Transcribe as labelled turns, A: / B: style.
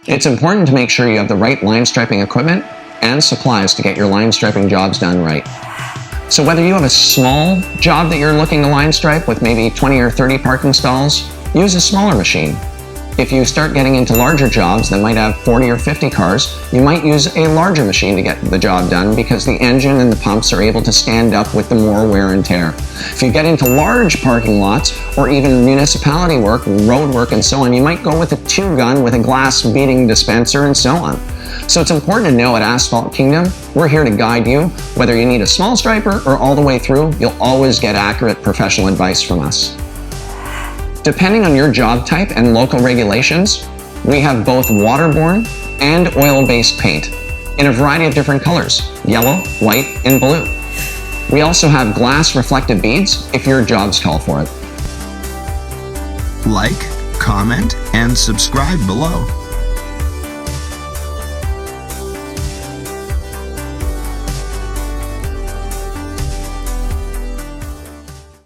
A: It's important to make sure you have the right line striping equipment and supplies to get your line striping jobs done right. So whether you have a small job that you're looking to line stripe with maybe 20 or 30 parking stalls, use a smaller machine. If you start getting into larger jobs that might have 40 or 50 cars, you might use a larger machine to get the job done because the engine and the pumps are able to stand up with the more wear and tear. If you get into large parking lots or even municipality work, road work and so on, you might go with a 2-gun with a glass beading dispenser and so on. So it's important to know at Asphalt Kingdom, we're here to guide you. Whether you need a small striper or all the way through, you'll always get accurate professional advice from us. Depending on your job type and local regulations, we have both waterborne and oil-based paint in a variety of different colors, yellow, white, and blue. We also have glass reflective beads if your jobs call for it.
B: Like, comment, and subscribe below.